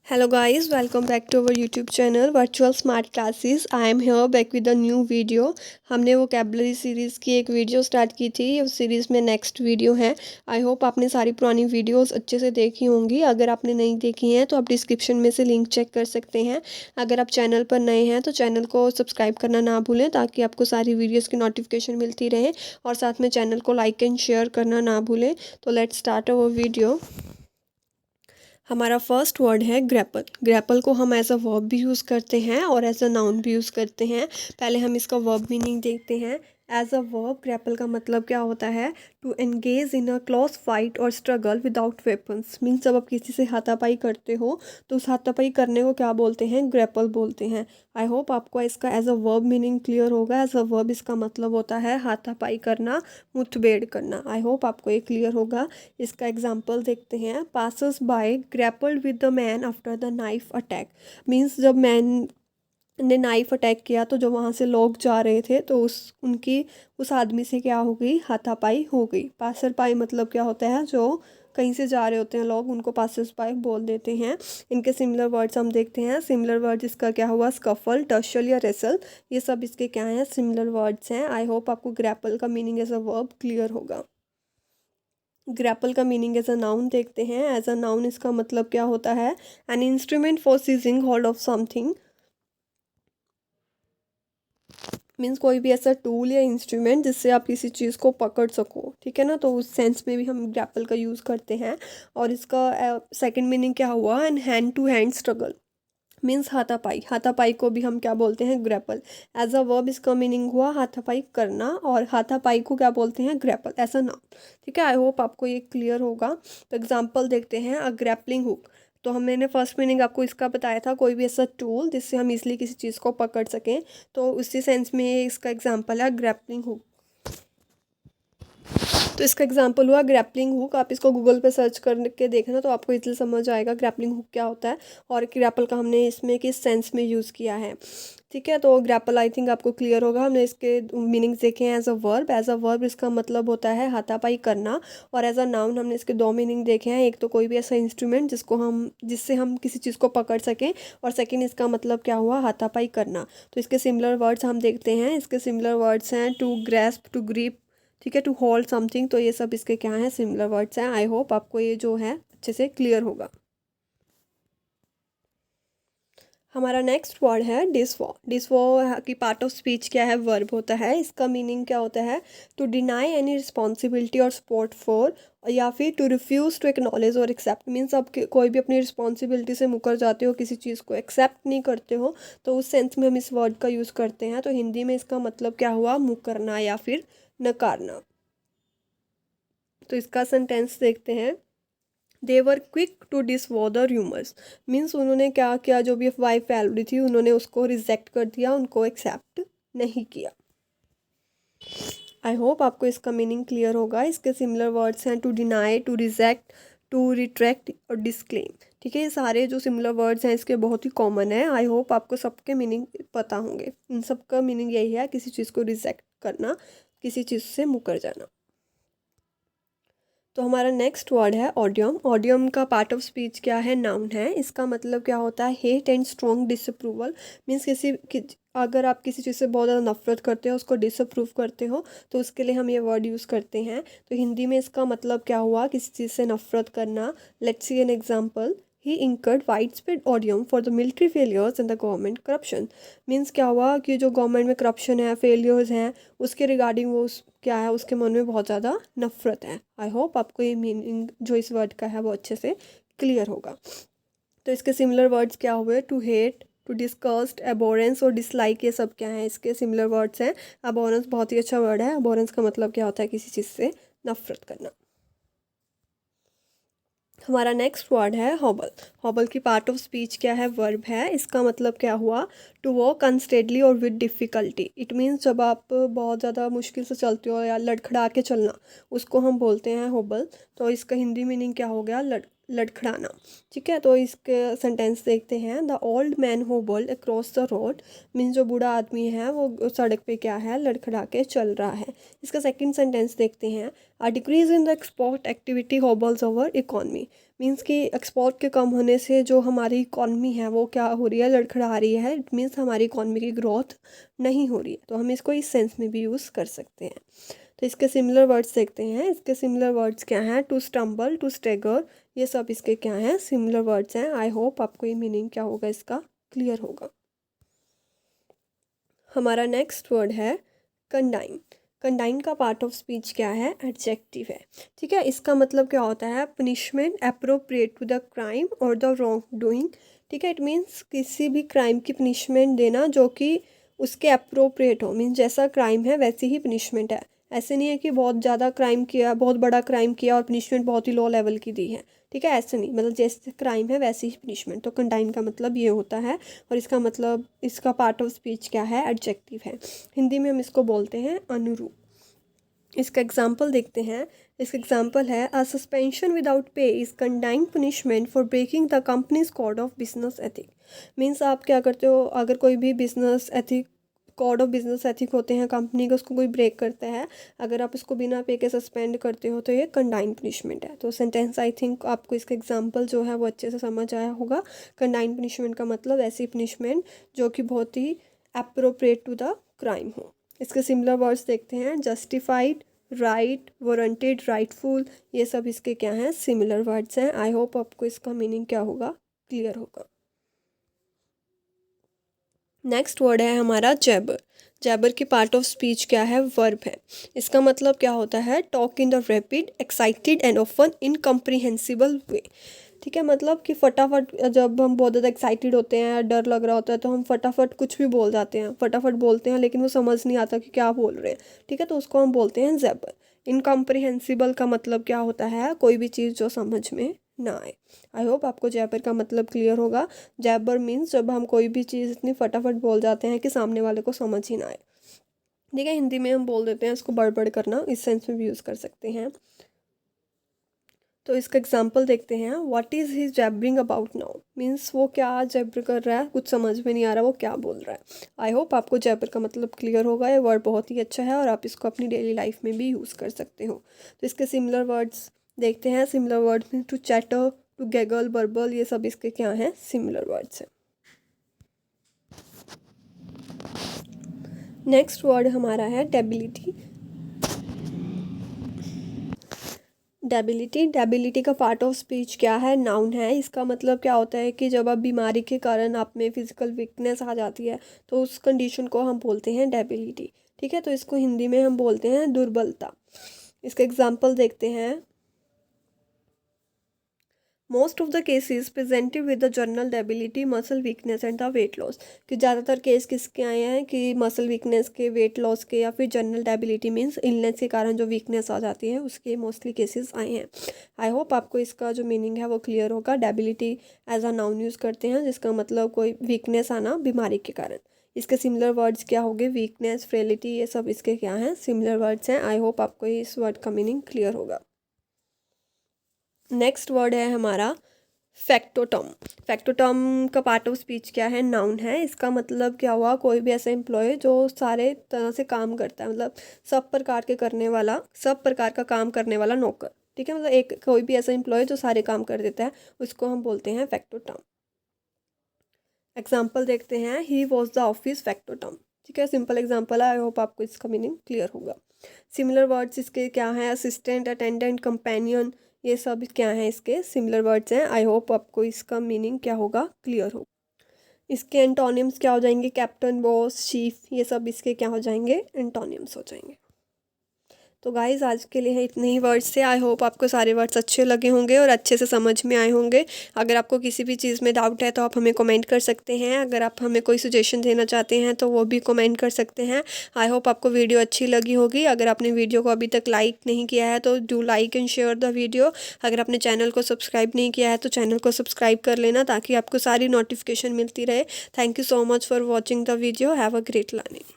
Hello guys, welcome back to our YouTube channel Virtual Smart Classes. I am here back with a new video. हमने vocabulary series की एक video start की थी, उस series में next video है। I hope आपने सारी पुरानी वीडियोस अच्छे से देखी होंगी। अगर आपने नहीं देखी हैं तो आप डिस्क्रिप्शन में से लिंक चेक कर सकते हैं। अगर आप चैनल पर नए हैं तो चैनल को सब्सक्राइब करना ना भूलें ताकि आपको सारी वीडियोज़ की नोटिफिकेशन मिलती रहे, और साथ में चैनल को लाइक एंड शेयर करना ना भूलें। तो लेट्स स्टार्ट अवर वीडियो। हमारा फर्स्ट वर्ड है ग्रैपल। ग्रैपल को हम एज अ वर्ब भी यूज़ करते हैं और एज अ नाउन भी यूज़ करते हैं। पहले हम इसका वर्ब मीनिंग देखते हैं। एज अ वर्ब ग्रैपल का मतलब क्या होता है? To engage in a close fight और स्ट्रगल विदाउट वेपन्स। मीन्स जब आप किसी से हाथापाई करते हो तो उस हाथापाई करने को क्या बोलते हैं? ग्रैपल बोलते हैं। आई होप आपको इसका as a verb meaning clear होगा। एज अ वर्ब इसका मतलब होता है हाथापाई करना, मुठभेड़ करना। आई होप आपको ये क्लियर होगा। इसका एग्जाम्पल देखते हैं। Passers bye grappled with the man after the knife attack. Means जब मैन ने नाइफ अटैक किया तो जो वहाँ से लोग जा रहे थे तो उस आदमी से क्या हो गई? हाथापाई हो गई। पासर पाई मतलब क्या होता है? जो कहीं से जा रहे होते हैं लोग, उनको पासर्स पाई बोल देते हैं। इनके सिमिलर वर्ड्स हम देखते हैं। सिमिलर वर्ड्स इसका क्या हुआ? स्कफल, टशल या रेसल। ये सब इसके क्या हैं? सिमिलर वर्ड्स हैं। आई होप आपको ग्रैपल का meaning as a verb clear होगा। ग्रैपल का मीनिंग एज अ नाउन देखते हैं। एज अ नाउन इसका मतलब क्या होता है? An instrument for seizing hold of something. Means कोई भी ऐसा टूल या इंस्ट्रूमेंट जिससे आप किसी चीज़ को पकड़ सको, ठीक है ना। तो उस सेंस में भी हम ग्रैपल का यूज़ करते हैं। और इसका सेकंड मीनिंग क्या हुआ? An hand to hand struggle. Means हाथापाई। हाथापाई को भी हम क्या बोलते हैं? ग्रैपल। एज अ वर्ब इसका मीनिंग हुआ हाथापाई करना, और हाथापाई को क्या बोलते हैं? ग्रैपल, ऐसा ना। ठीक है, आई होप आपको ये क्लियर होगा। तो एग्जाम्पल देखते हैं। अ ग्रैपलिंग हुक। तो मैंने फर्स्ट मीनिंग आपको इसका बताया था, कोई भी ऐसा टूल जिससे हम इजली किसी चीज़ को पकड़ सकें। तो उसी सेंस में ये इसका एग्जाम्पल है ग्रैपलिंग हुक। तो इसका एग्जाम्पल हुआ ग्रैपलिंग हुक। आप इसको गूगल पे सर्च करके देखना तो आपको इजली समझ आएगा ग्रैपलिंग हुक क्या होता है और ग्रैपल का हमने इसमें किस सेंस में यूज़ किया है। ठीक है, तो ग्रैपल आई थिंक आपको क्लियर होगा। हमने इसके मीनिंग्स देखे हैं। As a verb, as a verb इसका मतलब होता है हाथापाई करना, और एज अ नाउन हमने इसके दो मीनिंग देखे हैं। एक तो कोई भी ऐसा इंस्ट्रूमेंट जिससे हम किसी चीज़ को पकड़ सकें, और सेकेंड इसका मतलब क्या हुआ? हाथापाई करना। तो इसके सिमिलर वर्ड्स हम देखते हैं। इसके सिमिलर वर्ड्स हैं टू ग्रैस्प, टू ग्रिप, ठीक है, टू होल्ड समथिंग। तो ये सब इसके क्या हैं? सिमिलर वर्ड्स हैं। आई होप आपको ये जो है अच्छे से क्लियर होगा। हमारा नेक्स्ट वर्ड है डिसवॉ। डिसवॉ की पार्ट ऑफ स्पीच क्या है? वर्ब होता है। इसका मीनिंग क्या होता है? टू डिनाई एनी रिस्पॉन्सिबिलिटी और सपोर्ट फॉर, या फिर टू रिफ्यूज़ टू एक्नॉलेज और एक्सेप्ट। मीन्स आप कोई भी अपनी रिस्पॉन्सिबिलिटी से मुकर जाते हो, किसी चीज़ को एक्सेप्ट नहीं करते हो, तो उस सेंस में हम इस वर्ड का यूज़ करते हैं। तो हिंदी में इसका मतलब क्या हुआ? मुकरना या फिर नकारना। तो इसका सेंटेंस देखते हैं। They were quick to disavow the rumours. Means उन्होंने क्या किया? जो भी अफवाह फैल रही थी उन्होंने उसको रिजेक्ट कर दिया, उनको एक्सेप्ट नहीं किया। आई होप आपको इसका मीनिंग क्लियर होगा। इसके सिमिलर वर्ड्स हैं to deny, to reject, to retract और डिस्क्लेम। ठीक है, ये सारे जो सिमिलर वर्ड्स हैं इसके बहुत ही कॉमन है। आई होप आपको सबके मीनिंग पता होंगे। इन सब का मीनिंग यही है, किसी चीज़ को रिजेक्ट करना, किसी चीज़ से मुकर जाना। तो हमारा नेक्स्ट वर्ड है ऑडियम। ऑडियम का पार्ट ऑफ स्पीच क्या है? नाउन है। इसका मतलब क्या होता है? Hate and strong disapproval. Means अगर आप किसी चीज़ से बहुत ज़्यादा नफरत करते हो, उसको डिसअप्रूव करते हो, तो उसके लिए हम ये वर्ड यूज़ करते हैं। तो हिंदी में इसका मतलब क्या हुआ? किसी चीज़ से नफरत करना। Let's see an example. He incurred widespread odium for the military failures and the government corruption. Means क्या हुआ कि जो गवर्नमेंट में करप्शन है, फेलियर्स हैं, उसके रिगार्डिंग क्या है? उसके मन में बहुत ज़्यादा नफरत है। आई होप आपको ये मीनिंग जो इस वर्ड का है वो अच्छे से क्लियर होगा। तो इसके सिमिलर वर्ड्स क्या हुए? टू हेट, टू डिस्कस्ट, एबोरेंस और डिसलाइक। ये सब क्या है? इसके सिमिलर वर्ड्स हैं। एबोरेंस बहुत ही अच्छा वर्ड है। एबोरेंस का मतलब क्या होता है? किसी चीज़ से नफरत करना। हमारा नेक्स्ट वर्ड है हॉबल। हॉबल की पार्ट ऑफ स्पीच क्या है? वर्ब है। इसका मतलब क्या हुआ? टू वॉक अनस्टेडली और विद डिफ़िकल्टी। इट मीन्स जब आप बहुत ज़्यादा मुश्किल से चलते हो या लड़खड़ा के चलना, उसको हम बोलते हैं हॉबल। तो इसका हिंदी मीनिंग क्या हो गया? लड़खड़ाना। ठीक है, तो इसके सेंटेंस देखते हैं। The old man who walked across the road means जो बूढ़ा आदमी है वो सड़क पे क्या है, लड़खड़ा के चल रहा है। इसका सेकंड सेंटेंस देखते हैं। A decrease in the export activity hobbles over economy means कि एक्सपोर्ट के कम होने से जो हमारी इकॉनमी है वो क्या हो रही है, लड़खड़ा रही है। इट मीन्स हमारी इकॉनमी की ग्रोथ नहीं हो रही है। तो हम इसको इस सेंस में भी यूज़ कर सकते हैं। तो इसके सिमिलर वर्ड्स देखते हैं। इसके सिमिलर वर्ड्स क्या हैं, टू स्टम्बल, टू स्टेगर, ये सब इसके क्या हैं, सिमिलर वर्ड्स हैं। आई होप आपको ये मीनिंग क्या होगा इसका क्लियर होगा। हमारा नेक्स्ट वर्ड है कंडाइन। कंडाइन का पार्ट ऑफ स्पीच क्या है, एडजेक्टिव है। ठीक है, इसका मतलब क्या होता है, punishment appropriate to the crime और द रॉन्ग डूइंग। ठीक है, इट मीन्स किसी भी क्राइम की पनिशमेंट देना जो कि उसके अप्रोप्रिएट हो, मीन्स जैसा क्राइम है वैसी ही पनिशमेंट है। ऐसे नहीं है कि बहुत ज़्यादा क्राइम किया, बहुत बड़ा क्राइम किया और पनिशमेंट बहुत ही लो लेवल की दी है। ठीक है, ऐसे नहीं, मतलब जैसे क्राइम है वैसी ही पनिशमेंट। तो कंडाइन का मतलब ये होता है। और इसका मतलब, इसका पार्ट ऑफ स्पीच क्या है, एडजेक्टिव है। हिंदी में हम इसको बोलते हैं अनुरूप। इसका एग्जाम्पल देखते हैं। इसका एग्जाम्पल है, a suspension without pay is condign punishment for breaking the company's code of business ethic. Means आप क्या करते हो, अगर कोई भी business ethic, code of business ethic होते हैं कंपनी का, उसको कोई ब्रेक करता है, अगर आप उसको बिना पे के सस्पेंड करते हो तो ये कंडाइन पनिशमेंट है। तो सेंटेंस आई थिंक आपको इसका एग्जांपल जो है वो अच्छे से समझ आया होगा। कंडाइन पनिशमेंट का मतलब ऐसी पनिशमेंट जो कि बहुत ही अप्रोप्रिएट टू द क्राइम हो। इसके सिमिलर वर्ड्स देखते हैं। जस्टिफाइड, राइट, वारंटेड, राइटफुल, ये सब इसके क्या हैं, सिमिलर वर्ड्स हैं। आई होप आपको इसका मीनिंग क्या होगा क्लियर होगा। नेक्स्ट वर्ड है हमारा जैबर। जैबर की पार्ट ऑफ स्पीच क्या है, वर्ब है। इसका मतलब क्या होता है, talk in the rapid, excited and often incomprehensible way. ठीक है, मतलब कि फटाफट, जब हम बहुत ज़्यादा एक्साइटेड होते हैं, डर लग रहा होता है, तो हम फटाफट कुछ भी बोल जाते हैं, फटाफट बोलते हैं, लेकिन वो समझ नहीं आता कि क्या बोल रहे हैं। ठीक है, तो उसको हम बोलते हैं जैबर। इनकम्प्रीहेंसिबल का मतलब क्या होता है, कोई भी चीज़ जो समझ में ना आए। आई होप आपको जैबर का मतलब क्लियर होगा। जैबर मीन्स जब हम कोई भी चीज़ इतनी फटाफट बोल जाते हैं कि सामने वाले को समझ ही ना आए। ठीक है, हिंदी में हम बोल देते हैं इसको बड़बड़ करना, इस सेंस में भी यूज़ कर सकते हैं। तो इसका एग्जाम्पल देखते हैं। What is he jabbering about now means वो क्या जैबर कर रहा है, कुछ समझ में नहीं आ रहा वो क्या बोल रहा है। आई होप आपको जैबर का मतलब क्लियर होगा। ये वर्ड बहुत ही अच्छा है और आप इसको अपनी डेली लाइफ में भी यूज़ कर सकते हो। तो इसके सिमिलर वर्ड्स देखते हैं। सिमिलर वर्ड्स में टू चैटर, टू गैगल, बर्बल, ये सब इसके क्या हैं, सिमिलर वर्ड्स हैं। नेक्स्ट वर्ड हमारा है डेबिलिटी। डेबिलिटी, डेबिलिटी का पार्ट ऑफ स्पीच क्या है, नाउन है। इसका मतलब क्या होता है कि जब आप बीमारी के कारण आप में फिजिकल वीकनेस आ जाती है तो उस कंडीशन को हम बोलते हैं डेबिलिटी। ठीक है, तो इसको हिंदी में हम बोलते हैं दुर्बलता। इसका एग्जाम्पल देखते हैं। Most of the cases presented with the general debility, muscle weakness and the weight loss. कि ज़्यादातर केस किसके आए हैं कि मसल वीकनेस के, वेट लॉस के, या फिर जनरल डेबिलिटी मीन्स इलनेस के कारण जो वीकनेस आ जाती है उसके मोस्टली केसेस आए हैं। आई होप आपको इसका जो मीनिंग है वो क्लियर होगा। Debility as a noun use करते हैं जिसका मतलब कोई वीकनेस आना बीमारी के कारण। इसके सिमिलर वर्ड्स क्या होंगे, वीकनेस, फ्रेलिटी, ये सब इसके क्या हैं, सिमिलर वर्ड्स हैं। आई होप आपको इस वर्ड का मीनिंग क्लियर होगा। नेक्स्ट वर्ड है हमारा फैक्टोटम। फैक्टोटम का पार्ट ऑफ स्पीच क्या है, नाउन है। इसका मतलब क्या हुआ, कोई भी ऐसा एम्प्लॉय जो सारे तरह से काम करता है, मतलब सब प्रकार के करने वाला, सब प्रकार का काम करने वाला नौकर। ठीक है, मतलब एक कोई भी ऐसा एम्प्लॉय जो सारे काम कर देता है उसको हम बोलते हैं फैक्टोटम। एग्जाम्पल देखते हैं। He was the office फैक्टोटम। ठीक है, सिंपल एग्जाम्पल है। आई होप आपको इसका मीनिंग क्लियर होगा। सिमिलर वर्ड्स इसके क्या हैं, असिस्टेंट, अटेंडेंट, कंपेनियन, ये सब क्या हैं, इसके सिमिलर वर्ड्स हैं। आई होप आपको इसका मीनिंग क्या होगा क्लियर हो। इसके एंटोनिम्स क्या हो जाएंगे, कैप्टन, बॉस, चीफ, ये सब इसके क्या हो जाएंगे, एंटोनिम्स हो जाएंगे। तो गाइज़ आज के लिए इतने ही वर्ड्स थे। आई होप आपको सारे वर्ड्स अच्छे लगे होंगे और अच्छे से समझ में आए होंगे। अगर आपको किसी भी चीज़ में डाउट है तो आप हमें कमेंट कर सकते हैं। अगर आप हमें कोई सजेशन देना चाहते हैं तो वो भी कमेंट कर सकते हैं। आई होप आपको वीडियो अच्छी लगी होगी। अगर आपने वीडियो को अभी तक लाइक नहीं किया है तो do like and share the video. अगर आपने चैनल को सब्सक्राइब नहीं किया है तो चैनल को सब्सक्राइब कर लेना ताकि आपको सारी नोटिफिकेशन मिलती रहे। Thank you so much for watching the video. Have a great learning.